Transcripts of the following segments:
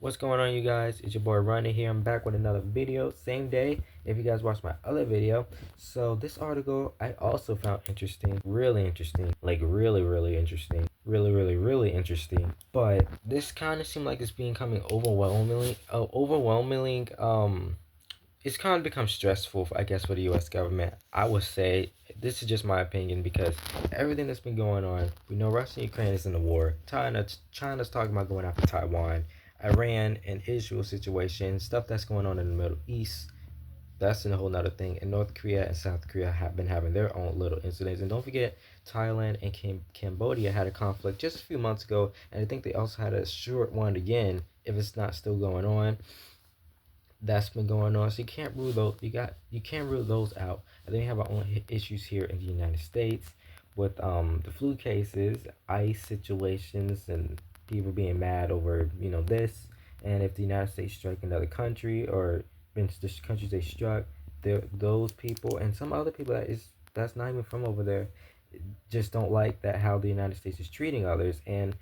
What's going on, you guys? It's your boy Ronnie here. I'm back with another video, same day if you guys watched my other video. So this article I also found interesting, really interesting, like really interesting, really interesting. But this kind of seemed like it's becoming overwhelmingly it's kind of become stressful, I guess, for the U.S. government. I would say this is just my opinion because everything that's been going on, we know Russia and Ukraine is in the war. China's talking about going after Taiwan. Iran and Israel situation, stuff that's going on in the Middle East. That's a whole nother thing. And North Korea and South Korea have been having their own little incidents. And don't forget, Thailand and Cambodia had a conflict just a few months ago. And I think they also had a short one again, if it's not still going on. That's been going on. So you can't rule those. You can't rule those out. And then we have our own issues here in the United States with the flu cases, ICE situations, and people being mad over this. And if the United States strike another country or been the countries they struck, those people and some other people that's not even from over there just don't like that how the United States is treating others. And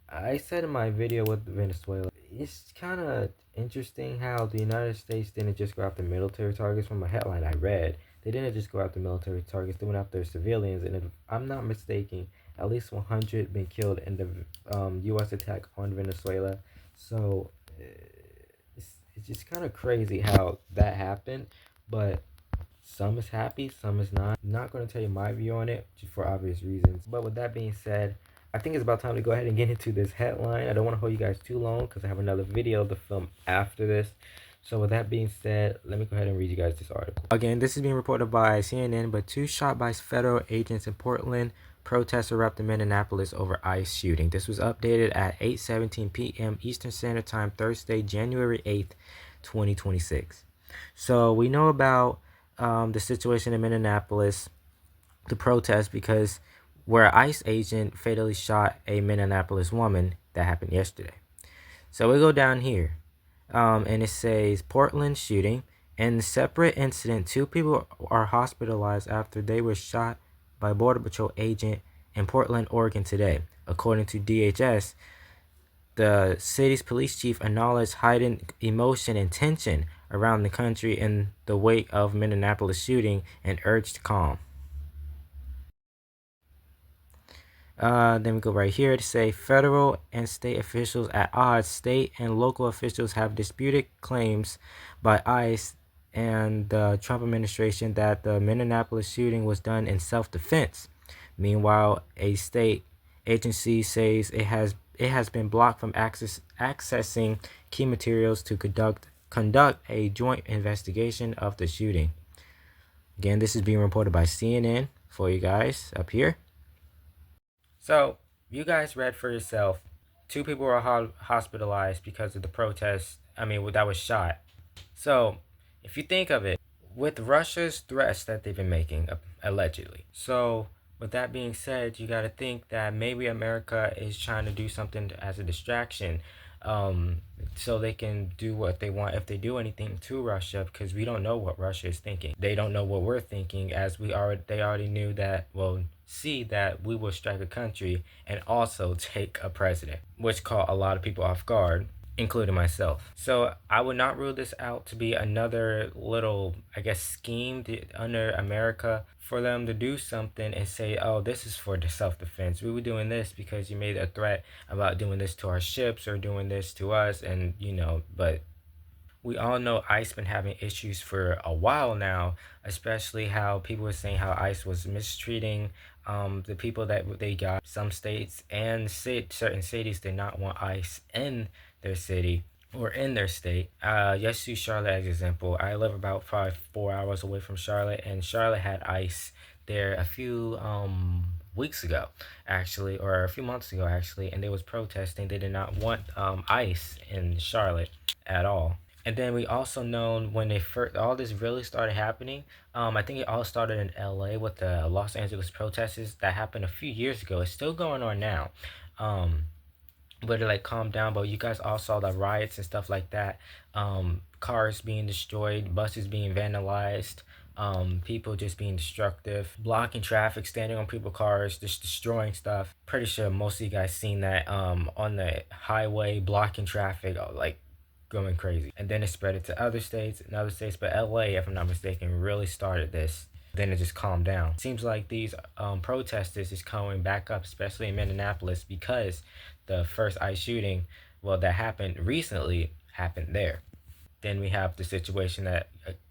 I said in my video with Venezuela, it's kind of interesting how the United States didn't just go after military targets. From a headline I read, they didn't just go after military targets, they went after civilians. And if I'm not mistaken, at least 100 been killed in the U.S. attack on Venezuela. So it's just kind of crazy how that happened. But some is happy, some is not. I'm not going to tell you my view on it for obvious reasons. But with that being said, I think it's about time to go ahead and get into this headline. I don't want to hold you guys too long because I have another video to film after this. So with that being said, let me go ahead and read you guys this article. Again, this is being reported by CNN, but 2 shot by federal agents in Portland. Protests erupt in Minneapolis over ICE shooting. This was updated at 8:17 p.m. Eastern Standard Time, Thursday, January 8th, 2026. So we know about the situation in Minneapolis, the protest, because where ICE agent fatally shot a Minneapolis woman. That happened yesterday. So we go down here, and it says Portland shooting. In separate incident, 2 people are hospitalized after they were shot by Border Patrol agent in Portland, Oregon today. According to DHS, the city's police chief acknowledged heightened emotion and tension around the country in the wake of Minneapolis shooting and urged calm. Then we go right here to say federal and state officials at odds. State and local officials have disputed claims by ICE and the Trump administration that the Minneapolis shooting was done in self-defense. Meanwhile, a state agency says it has been blocked from accessing key materials to conduct a joint investigation of the shooting. Again, this is being reported by CNN for you guys up here. So, you guys read for yourself. 2 people were hospitalized because of the protest. That was shot. So, if you think of it, with Russia's threats that they've been making, allegedly. So, with that being said, you got to think that maybe America is trying to do something as a distraction, so they can do what they want if they do anything to Russia, because we don't know what Russia is thinking. They don't know what we're thinking, as they already knew that, that we will strike a country and also take a president, which caught a lot of people off guard, including myself. So I would not rule this out to be another little, I guess, scheme under America for them to do something and say, oh, this is for the self-defense. We were doing this because you made a threat about doing this to our ships or doing this to us, and but we all know ICE been having issues for a while now, especially how people were saying how ICE was mistreating the people that they got. Some states and certain cities did not want ICE in their city or in their state. Let's use Charlotte as an example. I live about 4 hours away from Charlotte, and Charlotte had ICE there a few weeks ago, actually, or a few months ago, actually, and they was protesting. They did not want ICE in Charlotte at all. And then we also know when all this really started happening, I think it all started in LA with the Los Angeles protests that happened a few years ago. It's still going on now. But it calmed down. But you guys all saw the riots and stuff like that. Cars being destroyed, buses being vandalized, people just being destructive, blocking traffic, standing on people's cars, just destroying stuff. Pretty sure most of you guys seen that on the highway, blocking traffic, going crazy. And then it spread it to other states and other states. But LA, if I'm not mistaken, really started this. Then it just calmed down. Seems like these protesters is coming back up, especially in Minneapolis, because the first ICE shooting, well, that happened recently, happened there. Then we have the situation that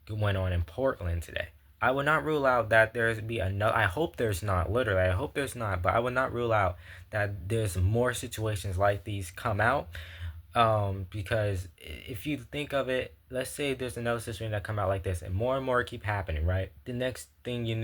went on in Portland today. I would not rule out that there's be another. I hope there's not. Literally, I hope there's not. But I would not rule out that there's more situations like these come out. Because if you think of it, let's say there's another situation that come out like this, and more keep happening, right? The next thing you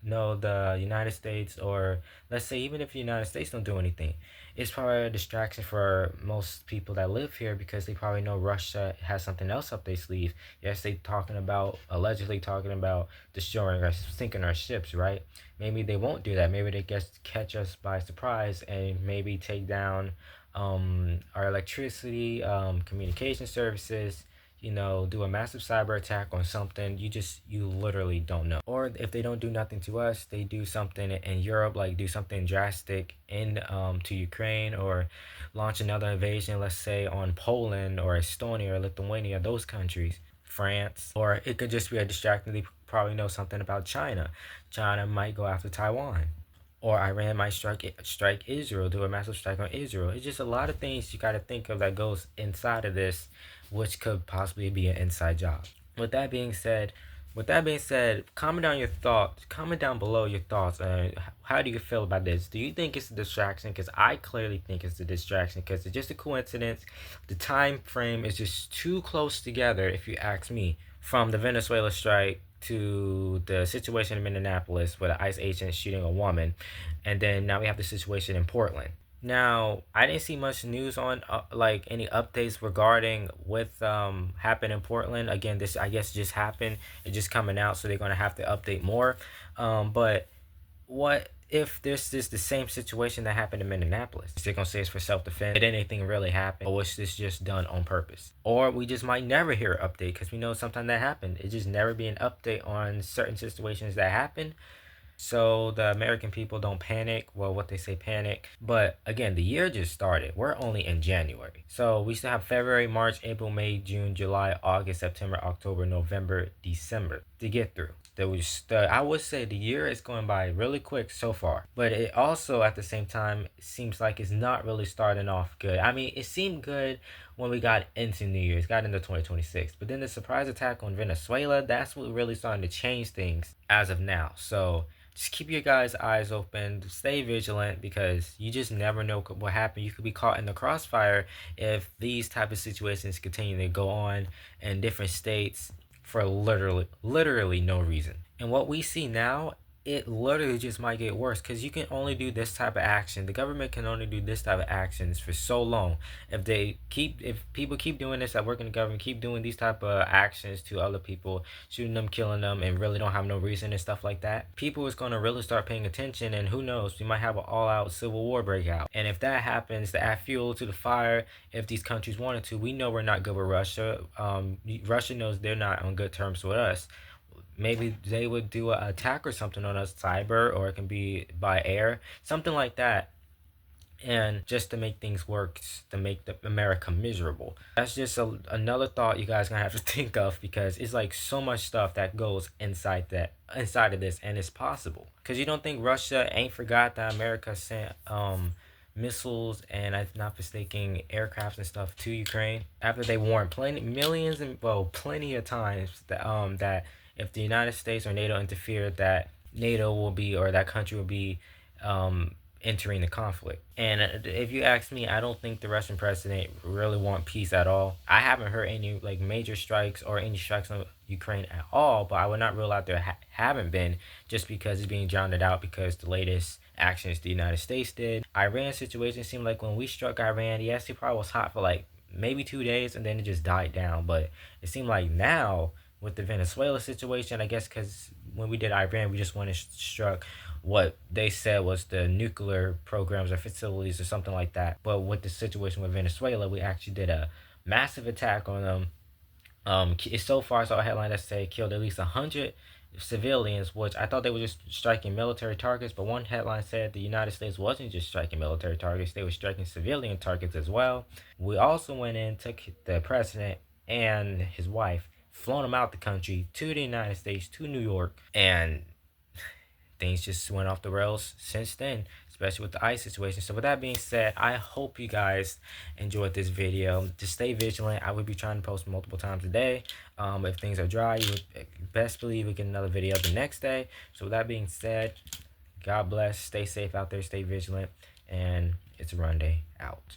know, the United States, or let's say even if the United States don't do anything, it's probably a distraction for most people that live here because they probably know Russia has something else up their sleeve. Yes, they talking about allegedly talking about destroying or sinking our ships, right? Maybe they won't do that. Maybe they just catch us by surprise and maybe take down our electricity, communication services, do a massive cyber attack on something. You literally don't know. Or if they don't do nothing to us, they do something in Europe, like do something drastic in to Ukraine, or launch another invasion, let's say on Poland or Estonia or Lithuania, those countries. France, or it could just be a distraction. They probably know something about China. China might go after Taiwan, or Iran might strike Israel, do a massive strike on Israel. It's just a lot of things you got to think of that goes inside of this, which could possibly be an inside job. With that being said, comment down your thoughts. Comment down below your thoughts. How do you feel about this? Do you think it's a distraction? Because I clearly think it's a distraction. Because it's just a coincidence. The time frame is just too close together, if you ask me. From the Venezuela strike to the situation in Minneapolis with an ICE agent shooting a woman, and then now we have the situation in Portland. Now, I didn't see much news on like any updates regarding with happened in Portland. Again, this I guess just happened. It's just coming out, so they're gonna have to update more. But what if this is the same situation that happened in Minneapolis? They're gonna say it's for self-defense. Did anything really happen, or was this just done on purpose? Or we just might never hear an update because we know sometimes that happened. It just never be an update on certain situations that happen, so the American people don't panic. Well, what they say panic. But again, the year just started. We're only in January. So we still have February, March, April, May, June, July, August, September, October, November, December to get through. I would say the year is going by really quick so far. But it also at the same time seems like it's not really starting off good. I mean, it seemed good when we got into New Year's, got into 2026. But then the surprise attack on Venezuela, that's what really starting to change things as of now. So just keep your guys' eyes open, stay vigilant, because you just never know what happened. You could be caught in the crossfire if these type of situations continue to go on in different states for literally no reason. And what we see now, it literally just might get worse, because you can only do this type of action. The government can only do this type of actions for so long. If people keep doing this that work in the government, keep doing these type of actions to other people, shooting them, killing them, and really don't have no reason and stuff like that, people is going to really start paying attention, and who knows, we might have an all-out civil war breakout. And if that happens, to add fuel to the fire, if these countries wanted to, we know we're not good with Russia. Russia knows they're not on good terms with us. Maybe they would do an attack or something on us, cyber, or it can be by air, something like that. And just to make things work, to make America miserable. That's just another thought you guys gonna have to think of, because it's like so much stuff that goes inside of this, and it's possible. Because you don't think Russia ain't forgot that America sent missiles and, I'm not mistaken, aircrafts and stuff to Ukraine after they warned plenty of times that if the United States or NATO interfered, that NATO will be, or that country will be entering the conflict. And if you ask me, I don't think the Russian president really want peace at all. I haven't heard any like major strikes or any strikes on Ukraine at all, but I would not rule out there haven't been, just because it's being drowned out because the latest actions the United States did. Iran situation seemed like when we struck Iran, yes, it probably was hot for like maybe 2 days, and then it just died down. But it seemed like now with the Venezuela situation, I guess because when we did Iran, we just went and struck what they said was the nuclear programs or facilities or something like that. But with the situation with Venezuela, we actually did a massive attack on them. It's so far, I saw a headline that said killed at least 100 civilians, which I thought they were just striking military targets, but one headline said the United States wasn't just striking military targets, they were striking civilian targets as well. We also went in, took the president and his wife, flown them out the country to the United States, to New York, and things just went off the rails since then, especially with the ice situation. So with that being said, I hope you guys enjoyed this video. Just stay vigilant. I will be trying to post multiple times a day. If things are dry, you would best believe we get another video the next day. So with that being said, God bless, stay safe out there, stay vigilant, and it's a Run Day out.